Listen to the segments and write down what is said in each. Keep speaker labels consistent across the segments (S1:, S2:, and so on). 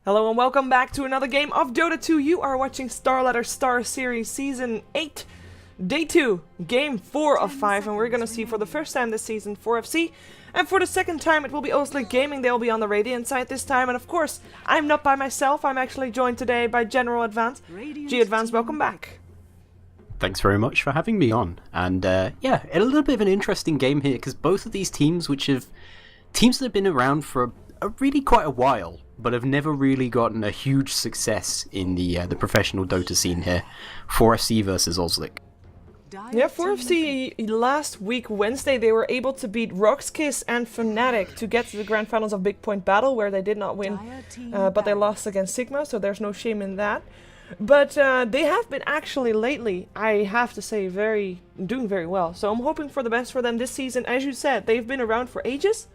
S1: Hello and welcome back to another game of Dota 2. You are watching StarLadder Star Series Season 8, Day 2, Game 4 of 5, and we're gonna see for the first time this season 4FC, and for the second time it will be OSG Gaming. They'll be on the Radiant side this time, and of course, I'm not by myself. I'm actually joined today by General Advance. G Advance, welcome back.
S2: Thanks very much for having me on, and yeah, a little bit of an interesting game here, because both of these teams, teams that have been around for really quite a while, but have never really gotten a huge success in the professional Dota scene here. 4FC versus OSG.
S1: Yeah, 4FC last week, Wednesday, they were able to beat Roxkiss and Fnatic to get to the grand finals of Big Point Battle, where they did not win, but they lost against Sigma, so there's no shame in that. But they have been actually lately, I have to say, doing very well. So I'm hoping for the best for them this season. As you said, they've been around for ages.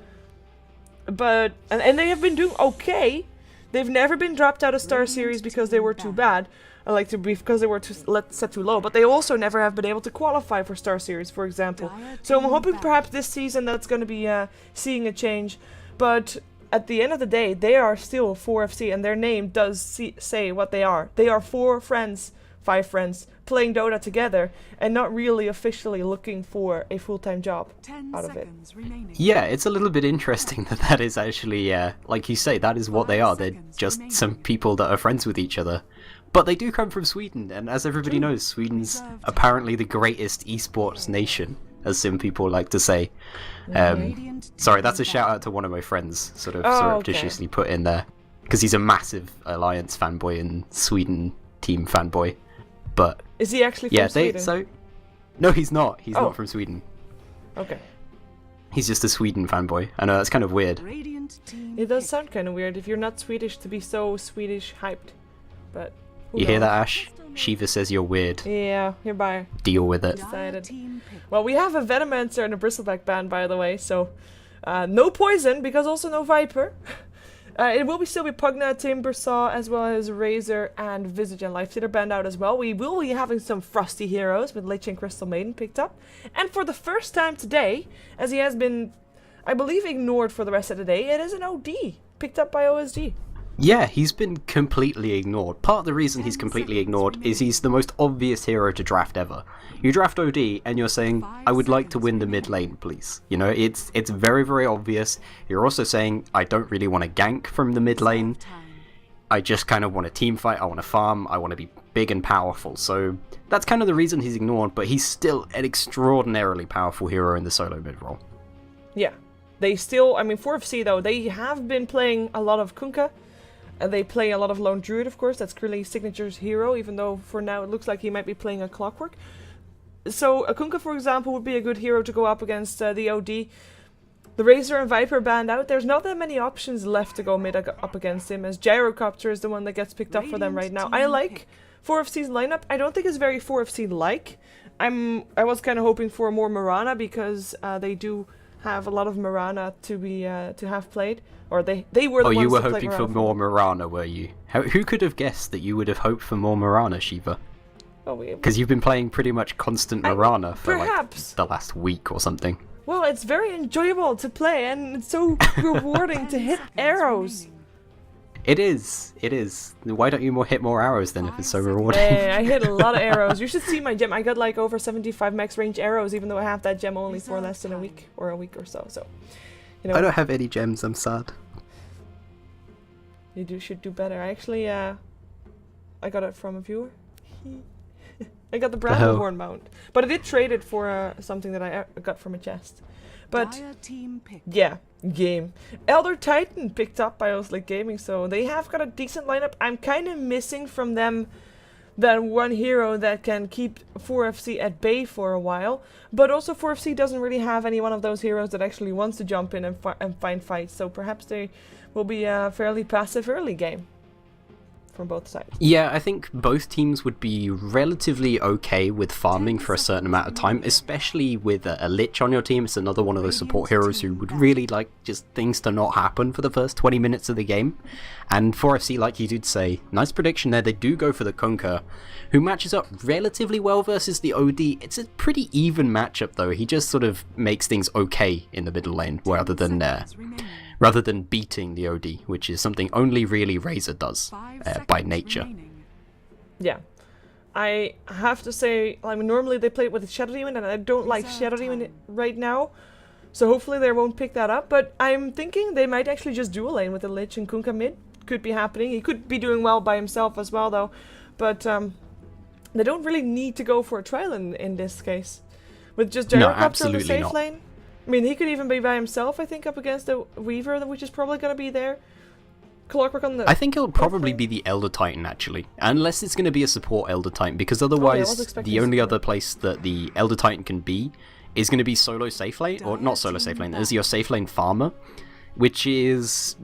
S1: But and they have been doing okay. They've never been dropped out of Star Series because they were too bad, because they were set too low. But they also never have been able to qualify for Star Series, for example. So I'm hoping perhaps this season that's going to be seeing a change. But at the end of the day, they are still 4FC, and their name does say what they are. They are 4 friends, 5 friends, playing Dota together, and not really officially looking for a full-time job out of it.
S2: Yeah, it's a little bit interesting that is actually, like you say, that is what they are. They're just some people that are friends with each other. But they do come from Sweden, and as everybody knows, Sweden's apparently the greatest esports nation, as some people like to say. Sorry, that's a shout out to one of my friends, sort of surreptitiously put in there, because he's a massive Alliance fanboy and Sweden team fanboy. But
S1: is he actually from Sweden?
S2: No, he's not. He's not from Sweden.
S1: Okay.
S2: He's just a Sweden fanboy. I know, that's kind of weird.
S1: It does sound kind of weird if you're not Swedish to be so Swedish hyped. But
S2: you hear that, Ash? Shiva says you're weird.
S1: Yeah, hereby.
S2: Deal with it.
S1: Decided. Well, we have a Venomancer and a Bristleback ban, by the way, so no Poison, because also no Viper. It will still be Pugna, Timbersaw, as well as Razor and Visage and Lifestealer banned out as well. We will be having some Frosty heroes with Lich and Crystal Maiden picked up. And for the first time today, as he has been, I believe, ignored for the rest of the day, it is an OD picked up by OSG.
S2: Yeah, he's been completely ignored. Part of the reason he's completely ignored is he's the most obvious hero to draft ever. You draft OD and you're saying, I would like to win the mid lane, please. You know, it's very, very obvious. You're also saying, I don't really want to gank from the mid lane. I just kind of want a team fight, I want to farm, I want to be big and powerful. So that's kind of the reason he's ignored, but he's still an extraordinarily powerful hero in the solo mid role.
S1: Yeah, they still, I mean, 4FC though, they have been playing a lot of Kunkka. And they play a lot of Lone Druid, of course. That's Krilley's Signature's hero, even though for now it looks like he might be playing a Clockwork. So a Kunkka, for example, would be a good hero to go up against the OD. The Razor and Viper banned out. There's not that many options left to go mid up against him, as Gyrocopter is the one that gets picked up for them right now. I like 4FC's lineup. I don't think it's very 4FC-like. I was kind of hoping for more Mirana, because they do have a lot of Mirana to have played. Or they were the ones
S2: you were
S1: to
S2: hoping for more Mirana, were you? Who could have guessed that you would have hoped for more Mirana, Shiva? Because you've been playing pretty much constant Mirana for like the last week or something.
S1: Well, it's very enjoyable to play, and it's so rewarding to hit arrows.
S2: It is. Why don't you hit more arrows then if it's so rewarding?
S1: Hey, I hit a lot of arrows. You should see my gem. I got like over 75 max range arrows, even though I have that gem only for less than a week or so. So, you know,
S2: I don't have any gems, I'm sad.
S1: You should do better. I actually, I got it from a viewer. I got the Bramblehorn mount. But I did trade it for something that I got from a chest. But, yeah, game. Elder Titan picked up by OSG Gaming, so they have got a decent lineup. I'm kind of missing from them that one hero that can keep 4FC at bay for a while. But also 4FC doesn't really have any one of those heroes that actually wants to jump in and find fights. So perhaps they will be a fairly passive early game from both sides.
S2: Yeah, I think both teams would be relatively okay with farming for a certain amount of time, especially with a Lich on your team. It's another one of those support heroes who would really like just things to not happen for the first 20 minutes of the game. And 4FC, like you did say, nice prediction there, they do go for the Kunkka, who matches up relatively well versus the OD. It's a pretty even matchup though, he just sort of makes things okay in the middle lane, rather than rather than beating the OD, which is something only really Razor does by nature.
S1: Yeah. I have to say, I mean, normally they play it with the Shadow Demon, and I don't like Shadow Demon right now. So hopefully they won't pick that up. But I'm thinking they might actually just dual lane with the Lich and Kunkka mid. Could be happening. He could be doing well by himself as well, though. But they don't really need to go for a trial in this case. With just Gyrocopter on the safe lane. I mean, he could even be by himself, I think, up against the Weaver, which is probably going to be there. Clockwork on the...
S2: I think it'll probably be the Elder Titan, actually. Unless it's going to be a support Elder Titan, because otherwise the only other place that the Elder Titan can be is going to be solo safe lane, or not solo safe lane, as your safe lane farmer, which is...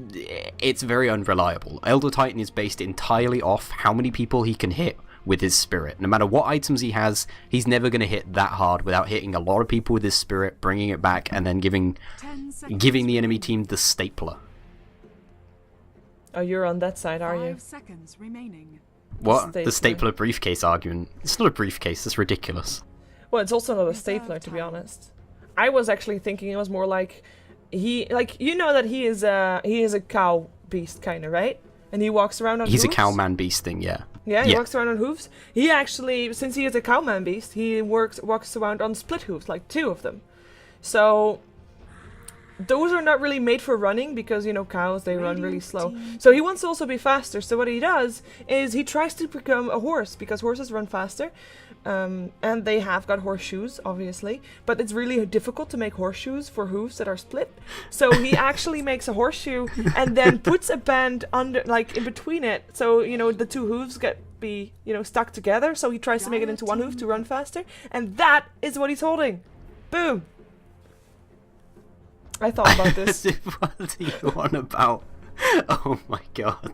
S2: it's very unreliable. Elder Titan is based entirely off how many people he can hit with his spirit. No matter what items he has, he's never going to hit that hard without hitting a lot of people with his spirit, bringing it back, and then giving the enemy team the stapler.
S1: Oh, you're on that side, are you?
S3: 5 seconds remaining.
S2: What? The stapler briefcase argument. It's not a briefcase, it's ridiculous.
S1: Well, it's also not a stapler, to be honest. I was actually thinking it was more like... you know that he is a cow beast, kind of, right? And he walks around on
S2: He's
S1: hooves.
S2: a cowman beast thing, yeah.
S1: Yeah, he walks around on hooves. He actually, since he is a cowman beast, he walks around on split hooves, like 2 of them. So... those are not really made for running because, you know, cows, they run really slow. So he wants to also be faster. So what he does is he tries to become a horse because horses run faster. And they have got horseshoes, obviously. But it's really difficult to make horseshoes for hooves that are split. So he actually makes a horseshoe and then puts a band under, like, in between it. So, you know, the 2 hooves stuck together. So he tries to make it into 1 hoof to run faster. And that is what he's holding. Boom. I thought about this.
S2: What are you on about? Oh my god.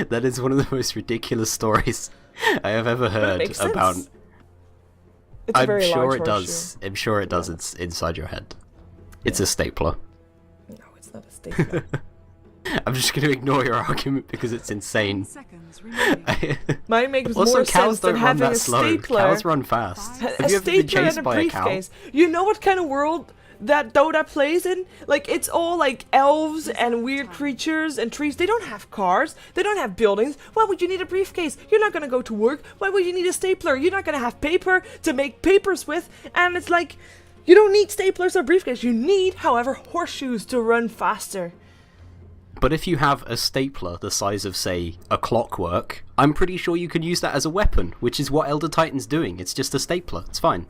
S2: That is one of the most ridiculous stories I have ever heard about. I'm sure it does. I'm sure it does. It's inside your head. It's a stapler.
S1: No, it's not a stapler.
S2: I'm just going to ignore your argument because it's insane.
S1: Mine makes
S2: also,
S1: more
S2: cows
S1: sense than
S2: don't run
S1: having
S2: that
S1: a
S2: slow.
S1: stapler.
S2: Cows run fast. Have you ever been
S1: stapler
S2: chased
S1: and a
S2: by a cow?
S1: briefcase. You know what kind of world that Dota plays in? Like, it's all like elves and weird creatures and trees. They don't have cars. They don't have buildings. Why would you need a briefcase? You're not going to go to work. Why would you need a stapler? You're not going to have paper to make papers with. And it's like, you don't need staplers or briefcase. You need, however, horseshoes to run faster.
S2: But if you have a stapler the size of, say, a clockwork, I'm pretty sure you can use that as a weapon, which is what Elder Titan's doing. It's just a stapler. It's fine.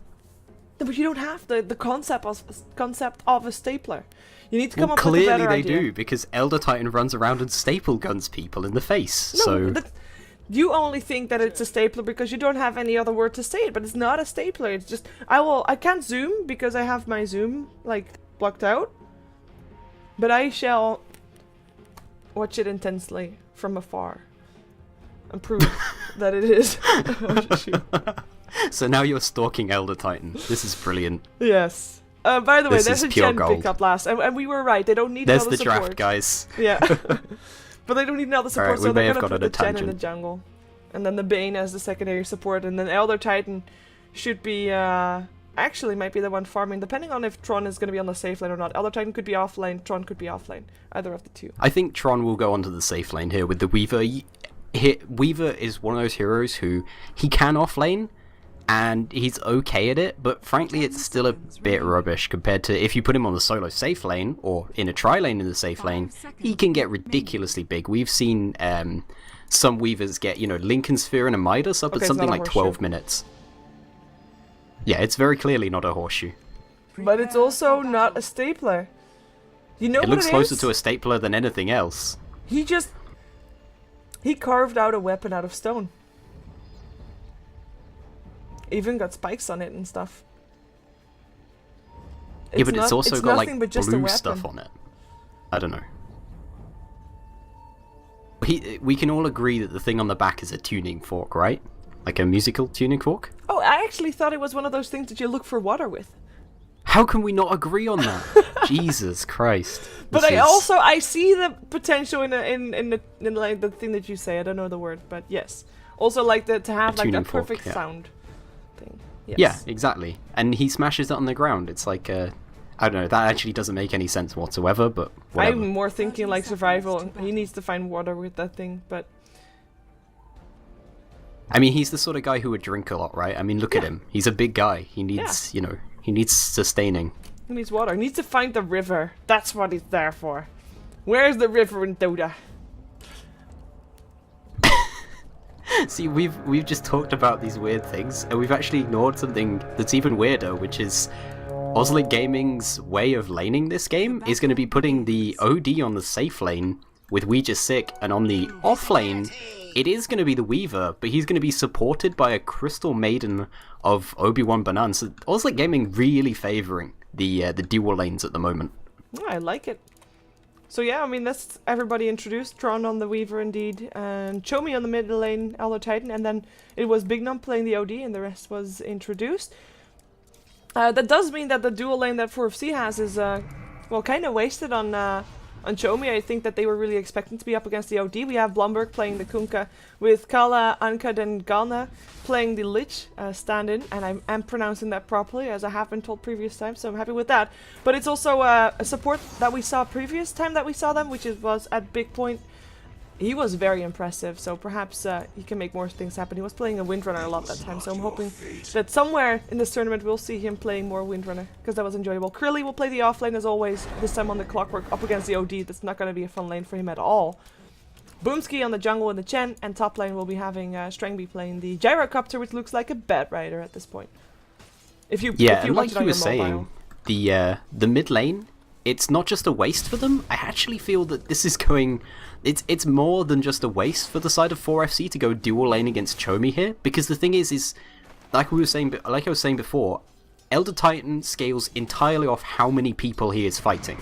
S1: No, but you don't have the concept of a stapler. You need to come up with a better
S2: idea. Clearly they do, because Elder Titan runs around and staple guns people in the face.
S1: No, you only think that it's a stapler because you don't have any other word to say it, but it's not a stapler. It's just I can't zoom because I have my zoom like blocked out. But I shall watch it intensely from afar and prove that it is. Oh, shoot.
S2: So now you're stalking Elder Titan. This is brilliant.
S1: Yes. By the way, there's a gen
S2: gold.
S1: pickup last, and we were right. They don't need
S2: there's
S1: another support.
S2: There's the draft, guys.
S1: Yeah. But they don't need another support,
S2: right,
S1: so they're
S2: going
S1: to
S2: to
S1: put the gen in the jungle. And then the Bane as the secondary support, and then Elder Titan should be, actually might be the one farming, depending on if Tron is going to be on the safe lane or not. Elder Titan could be offlane, Tron could be offlane. Either of the two.
S2: I think Tron will go onto the safe lane here with the Weaver. Weaver is one of those heroes who, he can offlane, and he's okay at it, but frankly it's still a bit rubbish compared to if you put him on the solo safe lane, or in a tri-lane in the safe lane, he can get ridiculously big. We've seen some Weavers get, Lincoln Sphere and a Midas up at something like 12 minutes. Yeah, it's very clearly not a horseshoe.
S1: But it's also not a stapler. You know what it is?
S2: It looks closer to a stapler than anything else.
S1: He carved out a weapon out of stone. Even got spikes on it and stuff.
S2: Yeah, but it's also got like blue
S1: just
S2: stuff on it. I don't know. We can all agree that the thing on the back is a tuning fork, right? Like a musical tuning fork?
S1: Oh, I actually thought it was one of those things that you look for water with.
S2: How can we not agree on that? Jesus Christ.
S1: But I see the potential in like the thing that you say. I don't know the word, but yes. Also like to have like that perfect sound thing. Yes.
S2: Yeah, exactly. And he smashes it on the ground. It's like I don't know, that actually doesn't make any sense whatsoever, but whatever.
S1: I'm more thinking like survival. He needs to find water with that thing, but...
S2: I mean, he's the sort of guy who would drink a lot, right? I mean, look at him. He's a big guy. He needs, you know, he needs sustaining.
S1: He needs water. He needs to find the river. That's what he's there for. Where's the river in Dota?
S2: See, we've just talked about these weird things, and we've actually ignored something that's even weirder, which is Oslic Gaming's way of laning this game is going to be putting the OD on the safe lane with We Just Sick, and on the off lane, it is going to be the Weaver, but he's going to be supported by a Crystal Maiden of Obi-Wan Banan. So Oslic Gaming really favouring the dual lanes at the moment.
S1: Oh, I like it. So yeah, I mean, that's everybody introduced. Tron on the Weaver indeed, and Chomi on the middle lane, Elder Titan, and then it was Big Num playing the OD, and the rest was introduced. That does mean that the dual lane that 4FC has is, well, kind of wasted on Chomi. I think that they were really expecting to be up against the OD. We have Blomberg playing the Kunkka, with Kala, Ankad, and Galna playing the Lich stand-in, and I am pronouncing that properly, as I have been told previous times, so I'm happy with that. But it's also a support that we saw previous time that we saw them, which was at Big Point. He was very impressive, so perhaps he can make more things happen. He was playing a Windrunner a lot that time, so I'm hoping that somewhere in this tournament we'll see him playing more Windrunner, because that was enjoyable. Krilly will play the offlane as always, this time on the Clockwork up against the OD. That's not going to be a fun lane for him at all. Boomski on the jungle and the Chen, and top lane will be having Strangby playing the Gyrocopter, which looks like a bad rider at this point. If you
S2: and
S1: watch
S2: like
S1: it on
S2: you were
S1: your
S2: saying,
S1: mobile.
S2: the mid lane, it's not just a waste for them. I actually feel that this is going... It's more than just a waste for the side of 4FC to go dual lane against Chomi here, because the thing is like I was saying before, Elder Titan scales entirely off how many people he is fighting.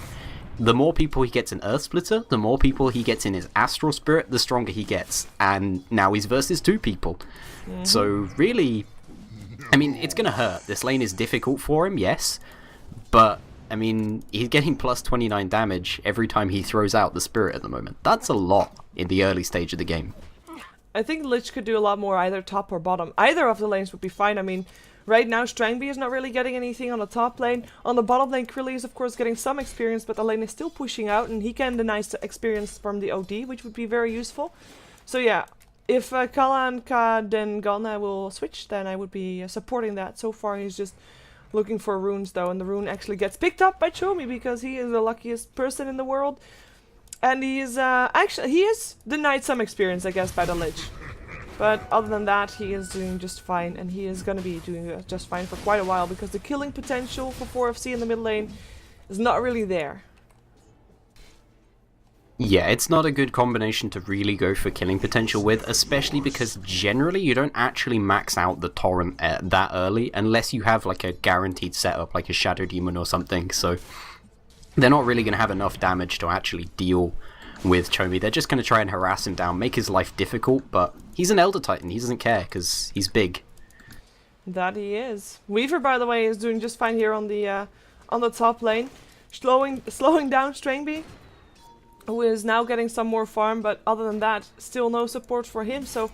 S2: The more people he gets in Earth Splitter, the more people he gets in his Astral Spirit, the stronger he gets. And now he's versus 2 people. Mm-hmm. So really, I mean, it's gonna hurt. This lane is difficult for him, yes, but I mean, he's getting plus 29 damage every time he throws out the Spirit at the moment. That's a lot in the early stage of the game.
S1: I think Lich could do a lot more either top or bottom. Either of the lanes would be fine. I mean, right now Strangby is not really getting anything on the top lane. On the bottom lane, Krilly is of course getting some experience, but the lane is still pushing out, and he can deny experience from the OD, which would be very useful. So yeah, if Kala and Kad and Galna will switch, then I would be supporting that. So far he's just looking for runes though, and the rune actually gets picked up by Chomi because he is the luckiest person in the world. And he is he is denied some experience, I guess, by the Lich. But other than that, he is doing just fine, and he is gonna be doing just fine for quite a while, because the killing potential for 4FC in the mid lane is not really there.
S2: Yeah, it's not a good combination to really go for killing potential with, especially because generally you don't actually max out the torrent that early unless you have like a guaranteed setup like a Shadow Demon or something, so they're not really going to have enough damage to actually deal with Chomi. They're just going to try and harass him down, make his life difficult, but he's an Elder Titan, he doesn't care because he's big.
S1: That he is. Weaver, by the way, is doing just fine here on the top lane, slowing down Strangby, who is now getting some more farm, but other than that, still no support for him. So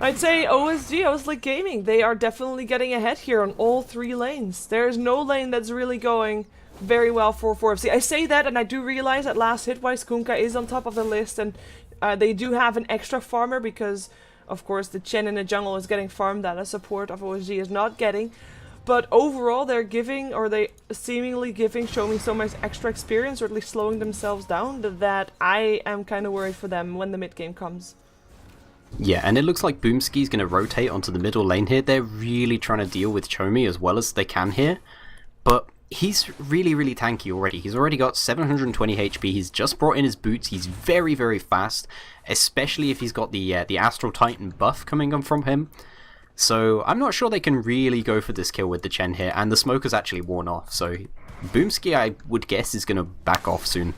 S1: I'd say OSG, Oslic Gaming, they are definitely getting ahead here on all 3 lanes. There's no lane that's really going very well for 4FC. I say that, and I do realize that last hit-wise Kunkka is on top of the list, and they do have an extra farmer because, of course, the Chen in the jungle is getting farmed that a support of OSG is not getting. But overall, they're giving, or they seemingly giving, Chomi so much extra experience, or at least slowing themselves down, that I am kind of worried for them when the mid game comes.
S2: Yeah, and it looks like Boomski's going to rotate onto the middle lane here. They're really trying to deal with Chomi as well as they can here. But he's really, really tanky already. He's already got 720 HP. He's just brought in his boots. He's very, very fast, especially if he's got the Astral Titan buff coming on from him. So I'm not sure they can really go for this kill with the Chen here, and the smoke has actually worn off, so Boomski, I would guess, is going to back off soon.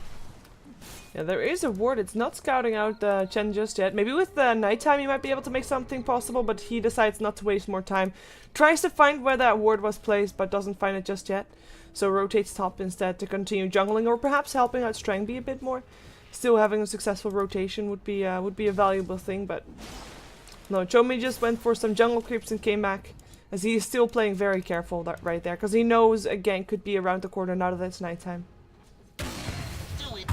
S1: Yeah, there is a ward. It's not scouting out Chen just yet. Maybe with the nighttime he might be able to make something possible, but he decides not to waste more time. Tries to find where that ward was placed, but doesn't find it just yet. So rotates top instead to continue jungling, or perhaps helping out Strangby a bit more. Still having a successful rotation would be a valuable thing, but no, Chomi just went for some jungle creeps and came back as he is still playing very careful right there, because he knows a gank could be around the corner now that it's nighttime.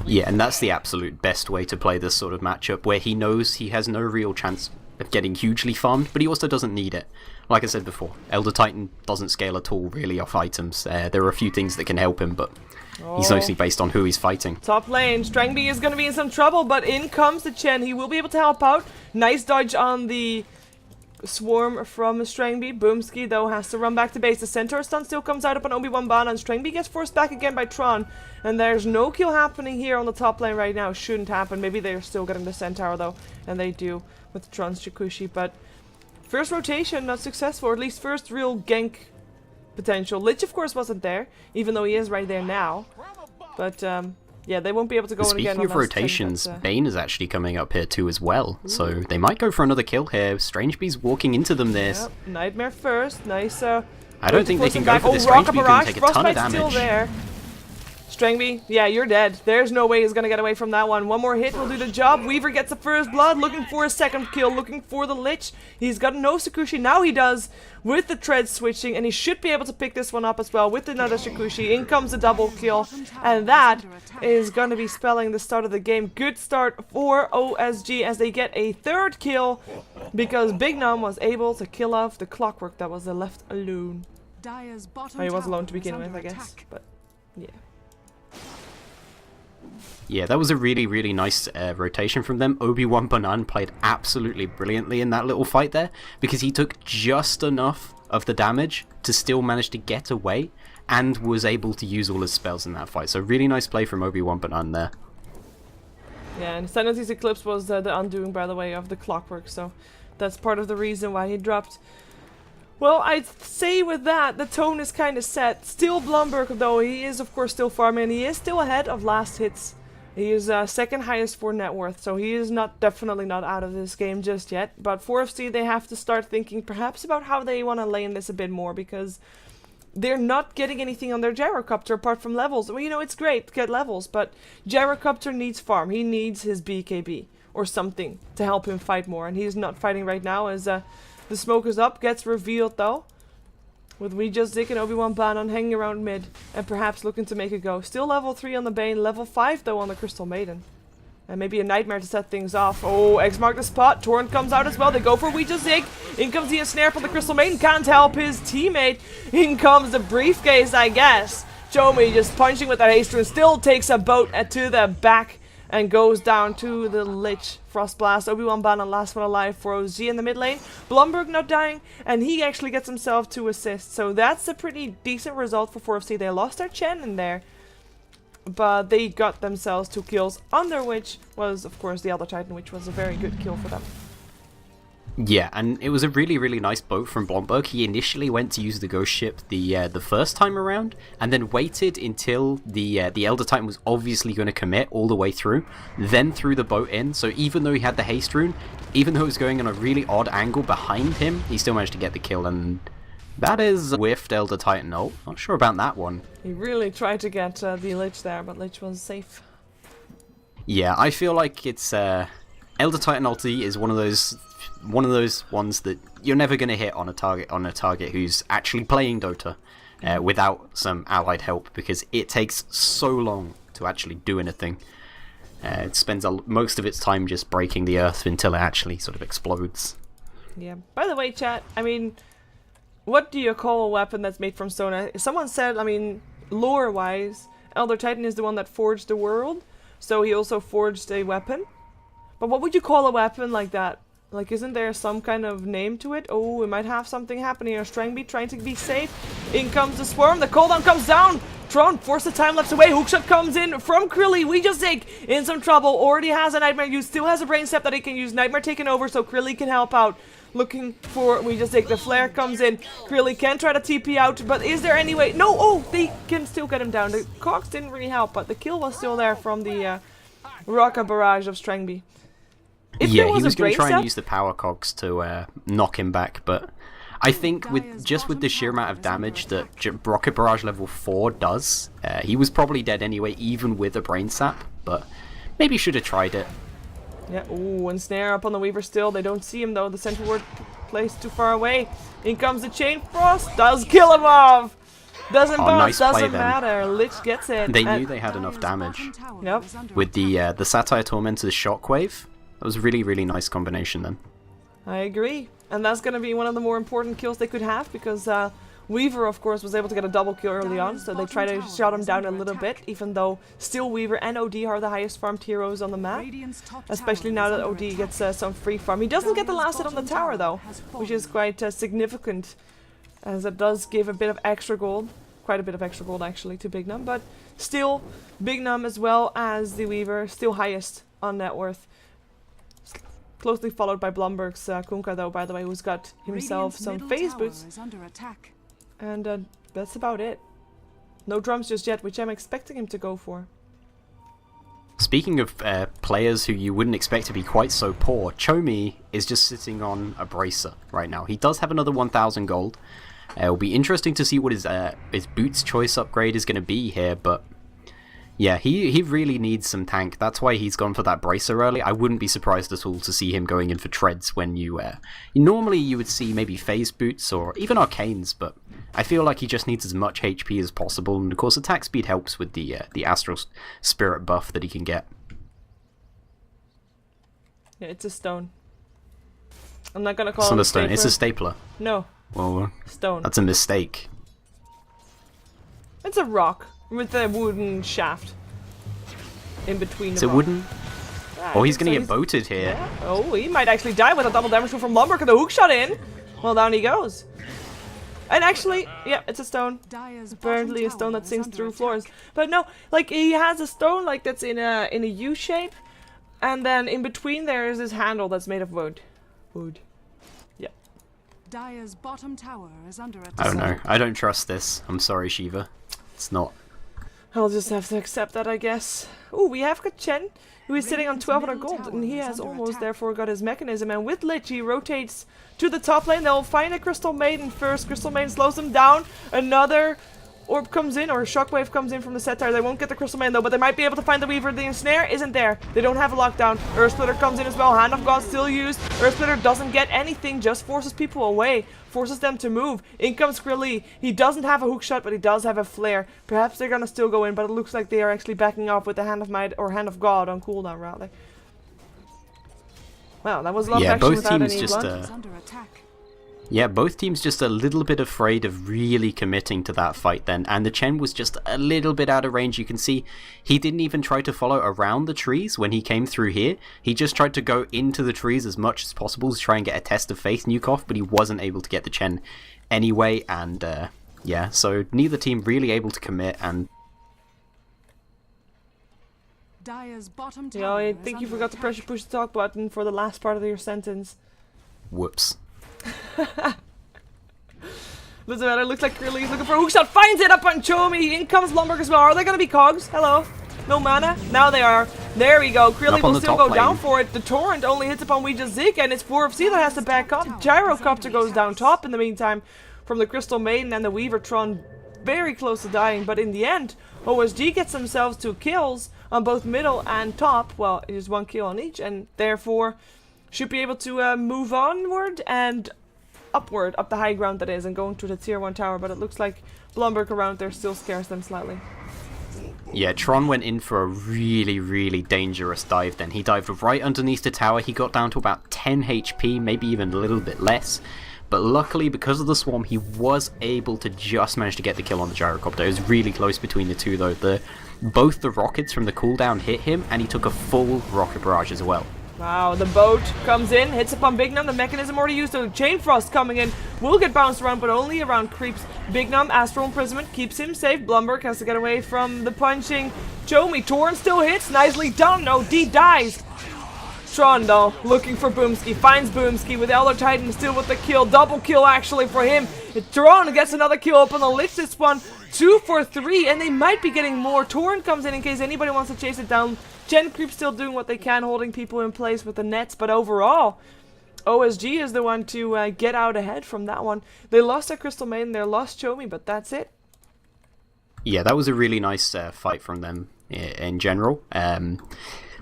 S2: Yeah, and that's the absolute best way to play this sort of matchup, where he knows he has no real chance of getting hugely farmed, but he also doesn't need it. Like I said before, Elder Titan doesn't scale at all really off items. There are a few things that can help him, but he's mostly based on who he's fighting.
S1: Top lane, Strangby is going to be in some trouble, but in comes the Chen. He will be able to help out. Nice dodge on the swarm from Strangby. Boomski, though, has to run back to base. The Centaur stun still comes out up on Obi-Wan Ban, and Strangby gets forced back again by Tron. And there's no kill happening here on the top lane right now. Shouldn't happen. Maybe they're still getting the Centaur, though, and they do with Tron's Chikushi. But first rotation, not successful, or at least first real gank potential. Lich, of course, wasn't there, even though he is right there now. But, yeah, they won't be able to go in again.
S2: Speaking of rotations, Bane is actually coming up here too as well. Ooh. So they might go for another kill here. Strangebee's walking into them there.
S1: Yep. Nightmare first. Nice.
S2: I don't think they can go for this. Strangebee can take a ton of damage.
S1: Still there. Strangby, yeah, you're dead. There's no way he's gonna get away from that one. One more hit will do the job. Weaver gets the first blood, looking for a second kill, looking for the Lich. He's got no Sakushi. Now he does, with the tread switching, and he should be able to pick this one up as well with another Sakushi. In comes a double kill, and that is gonna be spelling the start of the game. Good start for OSG as they get a third kill, because Big Nom was able to kill off the Clockwork that was left alone. Oh, he was alone to begin with, I guess, but yeah.
S2: Yeah, that was a really, really nice rotation from them. Obi-Wan Banan played absolutely brilliantly in that little fight there, because he took just enough of the damage to still manage to get away, and was able to use all his spells in that fight. So really nice play from Obi-Wan Banan there.
S1: Yeah, and Sanity's Eclipse was the undoing, by the way, of the Clockwork, so that's part of the reason why he dropped. Well, I'd say with that, the tone is kind of set. Still Blomberg, though, he is of course still farming, he is still ahead of last hits. He is second highest for net worth, so he is definitely not out of this game just yet. But for FC, they have to start thinking perhaps about how they want to lane this a bit more, because they're not getting anything on their Gyrocopter apart from levels. Well, you know, it's great to get levels, but Gyrocopter needs farm. He needs his BKB or something to help him fight more, and he's not fighting right now as the smoke is up. Gets revealed, though, with VIII and Obi-Wan Banan hanging around mid, and perhaps looking to make a go. Still level 3 on the Bane, level 5 though on the Crystal Maiden. And maybe a Nightmare to set things off. Oh, X mark the spot, Torrent comes out as well, they go for VIII. In comes the snare from the Crystal Maiden, can't help his teammate. In comes the briefcase, I guess. Jomi just punching with that haste rune, still takes a boat to the back, and goes down to the Lich. Frost Blast, Obi-Wan Banan last one alive for OSG in the mid lane. Blomberg not dying, and he actually gets himself 2 assists. So that's a pretty decent result for 4FC. They lost their Chen in there, but they got themselves 2 kills, under which was, of course, the Elder Titan, which was a very good kill for them.
S2: Yeah, and it was a really, really nice boat from Blomberg. He initially went to use the ghost ship the first time around, and then waited until the Elder Titan was obviously going to commit all the way through, then threw the boat in. So even though he had the haste rune, even though it was going on a really odd angle behind him, he still managed to get the kill, and that is whiffed Elder Titan ult. Not sure about that one.
S1: He really tried to get the Lich there, but Lich was safe.
S2: Yeah, I feel like it's Elder Titan ulti is one of those ones that you're never going to hit on a target who's actually playing Dota without some allied help, because it takes so long to actually do anything. It spends most of its time just breaking the earth until it actually sort of explodes. Yeah.
S1: By the way, chat, I mean, what do you call a weapon that's made from stone? Someone said, I mean, lore-wise, Elder Titan is the one that forged the world, so he also forged a weapon. But what would you call a weapon like that? Like, isn't there some kind of name to it? Oh, we might have something happening here. Strangby trying to be safe. In comes the swarm. The cooldown comes down. Tron forces the time lapse away. Hookshot comes in from Krilly. VIII in some trouble. Already has a Nightmare used. Still has a Brain Step that he can use. Nightmare taken over, so Krilly can help out. Looking for VIII. The flare comes in. Krilly can try to TP out, but is there any way? No! Oh, they can still get him down. The cogs didn't really help, but the kill was still there from the rocket barrage of Strangby.
S2: Yeah, he was going to try and use the power cogs to knock him back, but I think with the sheer amount of damage that Rocket Barrage level 4 does, he was probably dead anyway, even with a brain sap, but maybe should have tried it.
S1: Yeah, ooh, and snare up on the Weaver still. They don't see him though. The central ward placed too far away. In comes the Chain Frost. Does kill him off. Doesn't bounce,
S2: nice
S1: doesn't matter. Lich gets it.
S2: They knew they had enough damage.
S1: Yep.
S2: With the Satire Tormentor's Shockwave. That was a really, really nice combination then.
S1: I agree. And that's going to be one of the more important kills they could have because Weaver, of course, was able to get a double kill early on. So they try to shut him down a little bit, even though still Weaver and OD are the highest farmed heroes on the map. Especially now that OD gets some free farm. He doesn't get the last hit on the tower though, which is quite significant. As it does give a bit of extra gold. Quite a bit of extra gold actually to Big Num. But still, Big Num as well as the Weaver, still highest on net worth. Closely followed by Blumberg's Kunkka though, by the way, who's got himself some phase boots. And that's about it. No drums just yet, which I'm expecting him to go for.
S2: Speaking of players who you wouldn't expect to be quite so poor, Chomi is just sitting on a bracer right now. He does have another 1,000 gold. It'll be interesting to see what his boots choice upgrade is going to be here, but yeah, he really needs some tank. That's why he's gone for that bracer early. I wouldn't be surprised at all to see him going in for treads when normally you would see maybe phase boots or even arcanes, but I feel like he just needs as much HP as possible, and of course attack speed helps with the Astral Spirit buff that he can get.
S1: Yeah, it's a stone. I'm not gonna call
S2: it
S1: it
S2: a stone. It's a stapler.
S1: No.
S2: Well,
S1: stone.
S2: That's a mistake.
S1: It's a rock with a wooden shaft in between.
S2: It's a wooden.
S1: Yeah,
S2: oh, he's gonna get boated here.
S1: Yeah. Oh, he might actually die with a double damage from Lumberg and the hook shot in. Well, down he goes. And actually, yeah, it's a stone. Apparently a stone that sinks through floors. But no, like he has a stone like that's in a U shape, and then in between there is this handle that's made of wood. Yeah.
S3: Dire's bottom tower is under attack.
S2: I don't know. I don't trust this. I'm sorry, Shiva. It's not.
S1: I'll just have to accept that, I guess. Ooh, we have got Chen, who is sitting on 1200 gold, and he has almost therefore got his mechanism. And with Lich, he rotates to the top lane. They'll find a Crystal Maiden first. Crystal Maiden slows them down. Another orb comes in, or a shockwave comes in from the Satire. They won't get the Crystal Maiden though, but they might be able to find the Weaver. The ensnare isn't there. They don't have a lockdown. Earth Splitter comes in as well. Hand of God still used. Earth Splitter doesn't get anything, just forces people away. Forces them to move. In comes Skrilly. He doesn't have a hook shot, but he does have a flare. Perhaps they're gonna still go in, but it looks like they are actually backing off with the Hand of Might, or Hand of God on cooldown rather. Wow, that was a lot of action without any blood.
S2: Yeah, both teams just a little bit afraid of really committing to that fight then, and the Chen was just a little bit out of range. You can see he didn't even try to follow around the trees when he came through here. He just tried to go into the trees as much as possible to try and get a test of faith nuke off, but he wasn't able to get the Chen anyway, and yeah, so neither team really able to commit, and
S1: yeah, I think you forgot to pressure push the talk button for the last part of your sentence.
S2: Whoops.
S1: Doesn't matter, looks like Curly's looking for a hookshot, finds it up on Chomi, in comes Lumberg as well. Are they gonna be cogs? Hello? No mana? Now they are. There we go, Curly will still go down for it. The Torrent only hits upon Ouija Zik, and it's 4FC that has to back up. Gyrocopter goes down top in the meantime from the Crystal Maiden, and the Weavertron very close to dying, but in the end, OSG gets themselves 2 kills on both middle and top. Well, it is 1 kill on each, and therefore should be able to move onward and upward, up the high ground that is, and going to the tier 1 tower, but it looks like Blumberg around there still scares them slightly.
S2: Yeah, Tron went in for a really, really dangerous dive then. He dived right underneath the tower. He got down to about 10 HP, maybe even a little bit less. But luckily, because of the swarm, he was able to just manage to get the kill on the gyrocopter. It was really close between the two though. Both the rockets from the cooldown hit him, and he took a full rocket barrage as well.
S1: Wow, the boat comes in, hits upon Big Num, the mechanism already used, so Chain Frost coming in, will get bounced around, but only around creeps. Big Num, Astral Imprisonment, keeps him safe. Blumberg has to get away from the punching Chomi. Torn still hits, nicely done, no, D dies. Tron, though, looking for Boomski, finds Boomski with Elder Titan still with the kill, double kill actually for him. Tron gets another kill up on the Lich, this one, 2 for 3, and they might be getting more. Torn comes in case anybody wants to chase it down. Gen Creep still doing what they can, holding people in place with the nets, but overall, OSG is the one to get out ahead from that one. They lost their Crystal Maiden, they lost Chomi, but that's it.
S2: Yeah, that was a really nice fight from them in general.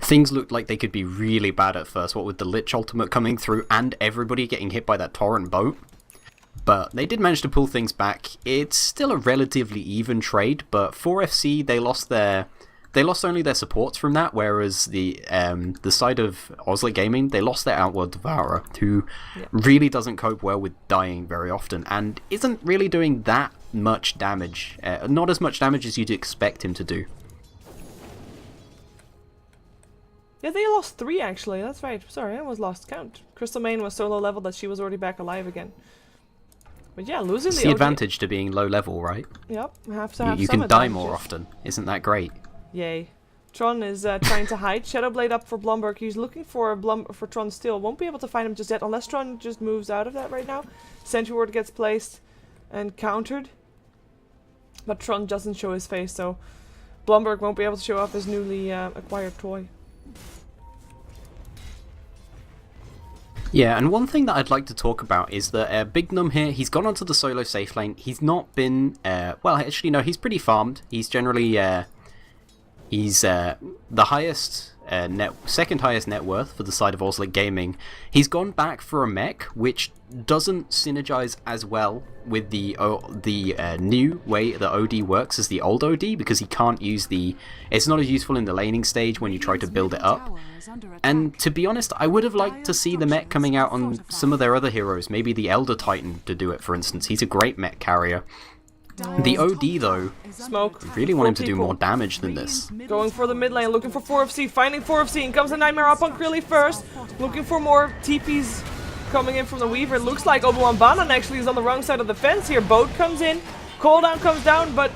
S2: things looked like they could be really bad at first, what with the Lich ultimate coming through and everybody getting hit by that torrent boat. But they did manage to pull things back. It's still a relatively even trade, but 4FC, they lost only their supports from that, whereas the side of Oslo Gaming, they lost their Outworld Devourer, who really doesn't cope well with dying very often, and isn't really doing that much damage. Not as much damage as you'd expect him to do.
S1: Yeah, they lost 3 actually, that's right. Sorry, I almost lost count. Crystal Main was so low level that she was already back alive again. But yeah, losing
S2: it's the advantage to being low level, right?
S1: Yep, have to have
S2: you
S1: some
S2: can die
S1: advantages.
S2: more often. Isn't that great?
S1: Yay. Tron is trying to hide. Shadowblade up for Blomberg. He's looking for Tron still. Won't be able to find him just yet unless Tron just moves out of that right now. Sentry Ward gets placed and countered. But Tron doesn't show his face, so Blomberg won't be able to show off his newly acquired toy.
S2: Yeah, and one thing that I'd like to talk about is that Big Num here, he's gone onto the solo safe lane. He's not been, well, actually, no, he's pretty farmed. He's generally, he's the highest, second highest net worth for the side of Oslo Gaming. He's gone back for a mech, which doesn't synergize as well with the new way the OD works as the old OD, because he can't use it's not as useful in the laning stage when you try to build it up. And to be honest, I would have liked to see the mech coming out on some of their other heroes, maybe the Elder Titan to do it, for instance. He's a great mech carrier. The OD, though,
S1: Smoke.
S2: I really want him to do more damage than this.
S1: Going for the mid lane, looking for 4FC, finding 4FC, and comes a Nightmare up on Krilly first. Looking for more TPs coming in from the Weaver. It looks like Obi-Wan Banan actually is on the wrong side of the fence here. Boat comes in, cooldown comes down, but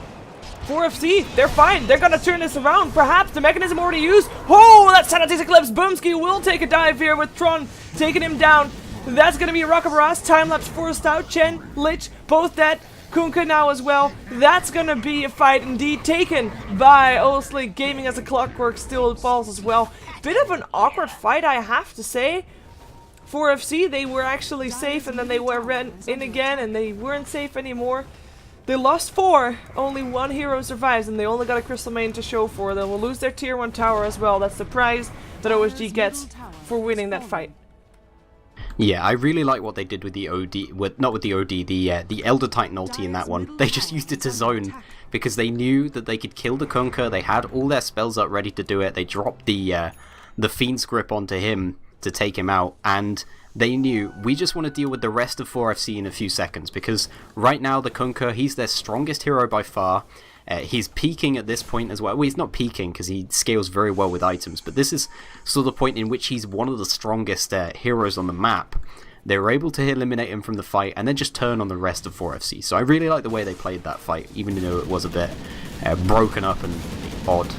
S1: 4FC, they're fine. They're gonna turn this around. Perhaps the mechanism already used. Oh, that Sanity's Eclipse. Boomski will take a dive here with Tron taking him down. That's gonna be a Rock of Ras. Time-lapse for Stout. Chen, Lich, both dead. Kunkka now as well. That's gonna be a fight indeed, taken by Oslo Gaming as a Clockwork still falls as well. Bit of an awkward fight, I have to say. 4FC, they were actually safe, and then they were ran in again, and they weren't safe anymore. They lost 4, only 1 hero survives, and they only got a Crystal Main to show for. They will lose their tier 1 tower as well. That's the prize that OSG gets for winning that fight.
S2: Yeah, I really like what they did with the OD, not with the OD, the Elder Titan ulti in that one. They just used it to zone, because they knew that they could kill the Kunkka. They had all their spells up ready to do it. They dropped the Fiend's Grip onto him to take him out, and they knew, we just want to deal with the rest of 4FC in a few seconds, because right now the Kunkka, he's their strongest hero by far. He's peaking at this point as well. Well, he's not peaking because he scales very well with items, but this is sort of the point in which he's one of the strongest heroes on the map. They were able to eliminate him from the fight and then just turn on the rest of 4FC. So I really like the way they played that fight, even though it was a bit broken up and odd.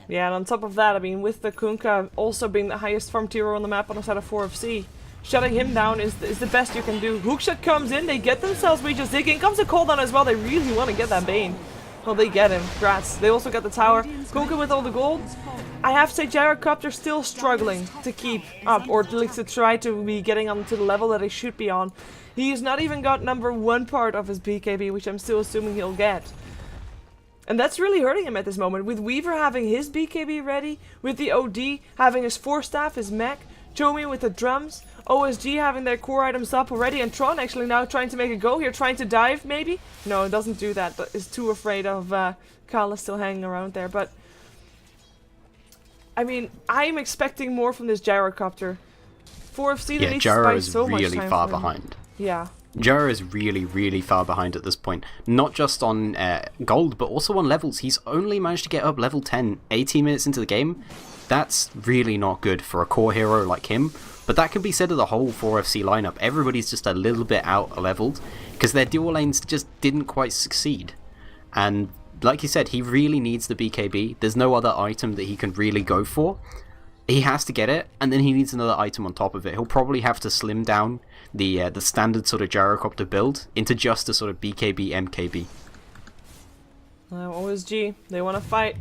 S1: Yeah, and on top of that, I mean, with the Kunkka also being the highest farm hero on the map on the side of 4FC, shutting him down is the best you can do. Hookshot comes in, they get themselves Regis Dig. In comes a cooldown as well, they really want to get that Bane. Well, they get him. Grats. They also got the tower. Kunkka with all the gold. I have to say, Gyrocopter still struggling to keep up, or at least to try to be getting onto the level that he should be on. He's not even got number 1 part of his BKB, which I'm still assuming he'll get. And that's really hurting him at this moment. With Weaver having his BKB ready, with the OD having his 4-staff, his mech, Chomi with the drums, OSG having their core items up already, and Tron actually now trying to make a go here, trying to dive maybe? No, it doesn't do that, but is too afraid of Kala still hanging around there. But I mean, I'm expecting more from this Gyrocopter. 4FC,
S2: yeah,
S1: needs
S2: Gyro
S1: to buy
S2: is
S1: so much
S2: really
S1: time
S2: far
S1: for him.
S2: behind.
S1: Yeah.
S2: Gyro is really, really far behind at this point. Not just on gold, but also on levels. He's only managed to get up level 10 18 minutes into the game. That's really not good for a core hero like him. But that can be said of the whole 4FC lineup. Everybody's just a little bit out-leveled, because their dual lanes just didn't quite succeed. And like you said, he really needs the BKB. There's no other item that he can really go for. He has to get it, and then he needs another item on top of it. He'll probably have to slim down the standard sort of Gyrocopter build into just a sort of BKB MKB.
S1: OSG, they want to fight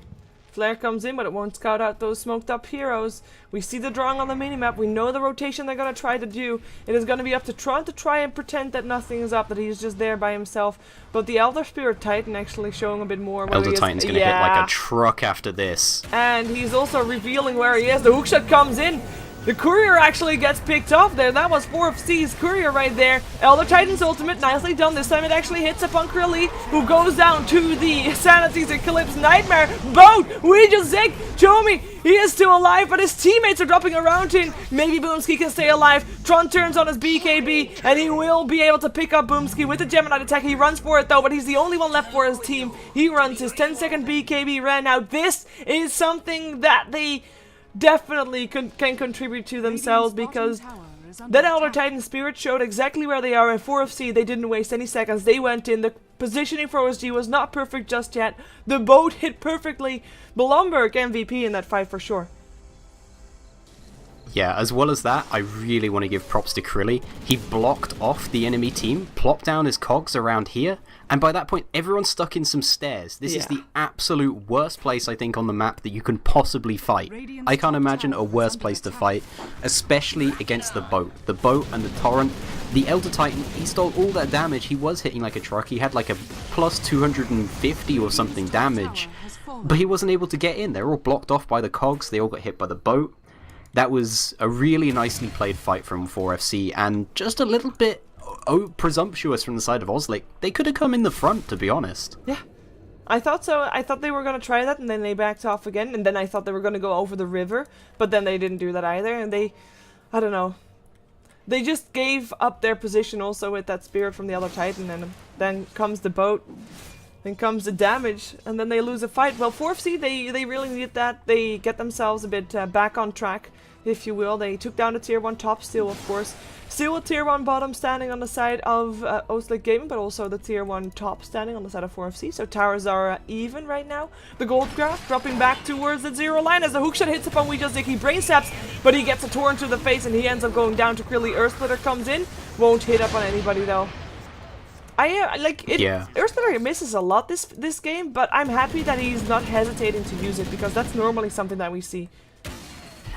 S1: Flare comes in, but it won't scout out those smoked up heroes. We see the drawing on the minimap. We know the rotation they're going to try to do. It is going to be up to Tron to try and pretend that nothing is up, that he's just there by himself. But the Elder Spirit Titan actually showing a bit more.
S2: Elder Titan's going to hit like a truck after this.
S1: And he's also revealing where he is. The hookshot comes in. The courier actually gets picked off there. That was 4FC's courier right there. Elder Titan's ultimate, nicely done. This time it actually hits upon Krilly, who goes down to the Sanity's Eclipse Nightmare. Boat! Ouija Zik! Chomi! He is still alive, but his teammates are dropping around him. Maybe Boomski can stay alive. Tron turns on his BKB, and he will be able to pick up Boomski with the Gemini attack. He runs for it though, but he's the only one left for his team. He runs his 10-second BKB ran out. This is something that they definitely can contribute to themselves, because that Elder Titan Spirit showed exactly where they are. In 4FC, they didn't waste any seconds. They went in. The positioning for OSG was not perfect just yet. The boat hit perfectly. Blomberg MVP in that fight for sure.
S2: Yeah, as well as that, I really want to give props to Krilly. He blocked off the enemy team, plopped down his cogs around here, and by that point, everyone's stuck in some stairs. This is the absolute worst place, I think, on the map that you can possibly fight. I can't imagine a worse place to fight, especially against the boat. The boat and the torrent. The Elder Titan, he stole all that damage. He was hitting like a truck. He had like a plus 250 or something damage, but he wasn't able to get in. They're all blocked off by the cogs. They all got hit by the boat. That was a really nicely played fight from 4FC, and just a little bit presumptuous from the side of Oslick. They could have come in the front, to be honest.
S1: Yeah, I thought so. I thought they were going to try that, and then they backed off again, and then I thought they were going to go over the river, but then they didn't do that either, and I don't know. They just gave up their position also with that Spirit from the Elder Titan, and then comes the boat. Then comes the damage, and then they lose a fight. Well, 4FC, they really needed that. They get themselves a bit back on track, if you will. They took down the tier 1 top still, of course. Still a tier 1 bottom standing on the side of Oslick Gaming, but also the tier 1 top standing on the side of 4FC. So towers are even right now. The gold graph dropping back towards the 0 line as the hookshot hits upon Ouija Zik. He brain saps, but he gets a torrent to the face, and he ends up going down to Krilly. Earthsplitter comes in. Won't hit up on anybody though. Earthsplitter misses a lot this game, but I'm happy that he's not hesitating to use it, because that's normally something that we see.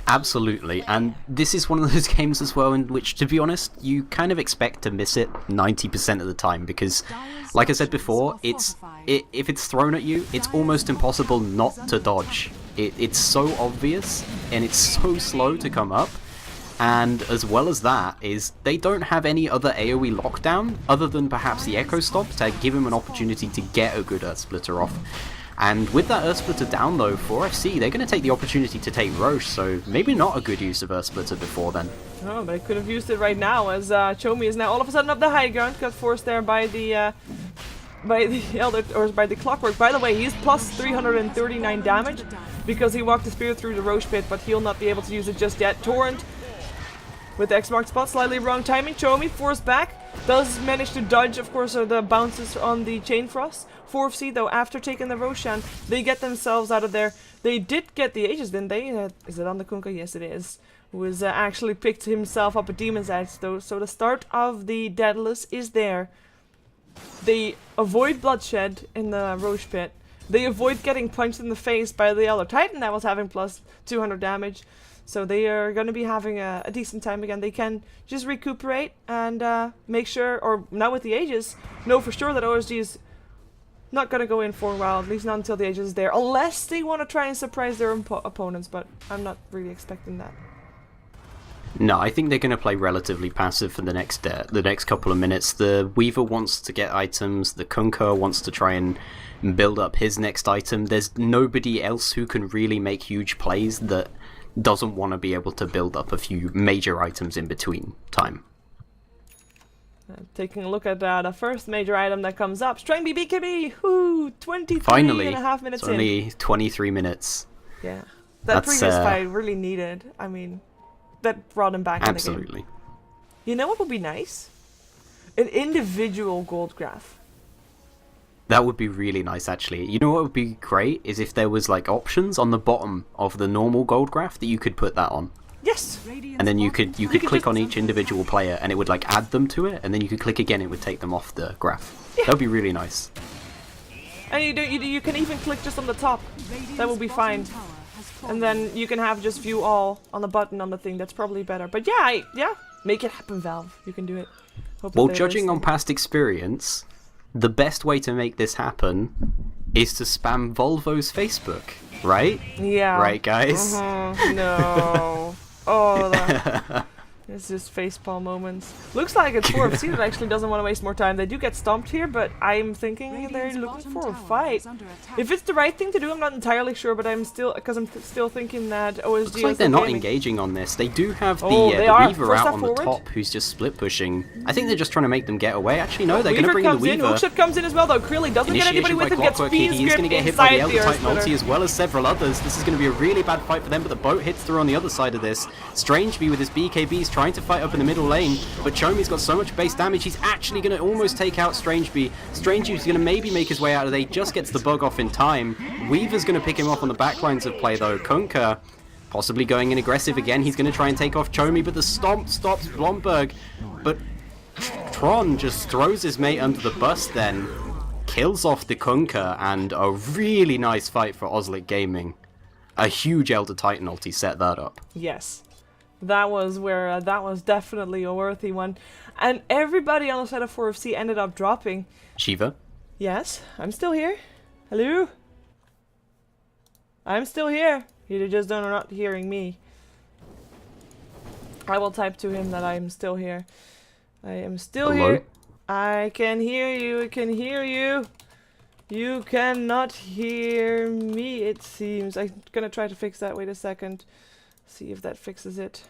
S2: Absolutely, and this is one of those games as well in which, to be honest, you kind of expect to miss it 90% of the time, because, like I said before, if it's thrown at you, it's almost impossible not to dodge. It's so obvious, and it's so slow to come up. And as well as that is, they don't have any other AoE lockdown other than perhaps the Echo Stop to give him an opportunity to get a good Earthsplitter off. And with that Earthsplitter down though, 4FC, they're going to take the opportunity to take Roche, so maybe not a good use of Earthsplitter before then.
S1: Oh, they could have used it right now, as Chomi is now all of a sudden up the high ground, got forced there by the Elder, or by the Clockwork. By the way, he's plus 339 damage because he walked the spear through the Roche pit, but he'll not be able to use it just yet. Torrent with the X marked spot, slightly wrong timing. Chomi forced back, does manage to dodge, of course, the bounces on the Chain Frost. 4FC though, after taking the Roshan, they get themselves out of there. They did get the Aegis, didn't they? Is it on the Kunkka? Yes, it is. Who has actually picked himself up a Demon's Edge though, so the start of the Daedalus is there. They avoid bloodshed in the Roche pit. They avoid getting punched in the face by the Elder Titan that was having plus 200 damage. So they are going to be having a decent time again. They can just recuperate and make sure, or now with the Aegis, know for sure that OSG is not going to go in for a while, at least not until the Aegis is there. Unless they want to try and surprise their opponents, but I'm not really expecting that.
S2: No, I think they're going to play relatively passive for the next couple of minutes. The Weaver wants to get items, the Kunkka wants to try and build up his next item. There's nobody else who can really make huge plays that doesn't want to be able to build up a few major items in between time.
S1: Taking a look at the first major item that comes up. Strang BKB! Whoo! 23
S2: Finally,
S1: and a half minutes
S2: it's only 23 minutes.
S1: Yeah. That previous fight really needed. I mean, that brought him back
S2: absolutely.
S1: In the game. You know what would be nice? An individual gold graph.
S2: That would be really nice, actually. You know what would be great is if there was like options on the bottom of the normal gold graph that you could put that on.
S1: Yes.
S2: And then you could click on each individual player and it would like add them to it, and then you could click again, it would take them off the graph. Yeah. That would be really nice.
S1: And you can even click just on the top. That will be fine. And then you can have just view all on the button on the thing. That's probably better. But yeah, make it happen, Valve. You can do it. Hope
S2: well, judging on past experience, the best way to make this happen is to spam Volvo's Facebook, right?
S1: Yeah.
S2: Right, guys?
S1: No. Oh, that... It's just facepalm moments. Looks like it's 4FC that actually doesn't want to waste more time. They do get stomped here, but I'm thinking they're looking for a fight. If it's the right thing to do, I'm not entirely sure, but I'm still thinking that OSG.
S2: Looks like they're not engaging on this. They do have the Weaver out on the top, who's just split pushing. I think they're just trying to make them get away. Actually, no, they're going to bring in the Weaver.
S1: Hookshot comes in as well, though. Crilly doesn't get anybody with him. Gets speed
S2: He's going to get hit by the Elder Titan ulti as well as several others. This is going to be a really bad fight for them, but the boat hits through on the other side of this. Strangeby with his BKBs trying to fight up in the middle lane, but Chomi's got so much base damage, he's actually going to almost take out Strangeby. Strangeby's going to maybe make his way out of there. He just gets the bug off in time. Weaver's going to pick him off on the back lines of play, though. Kunkka possibly going in aggressive again. He's going to try and take off Chomi, but the stomp stops Blomberg. But Tron just throws his mate under the bus then, kills off the Kunkka, and a really nice fight for Oslic Gaming. A huge Elder Titan ulti set that up.
S1: Yes. That was where that was definitely a worthy one, and everybody on the side of 4FC ended up dropping.
S2: Shiva?
S1: Yes, I'm still here. Hello? I'm still here. You just don't are not hearing me. I will type to him that I'm still here. I am still here. I can hear you. I can hear you. You cannot hear me, it seems. I'm gonna try to fix that. Wait a second. See if that fixes it.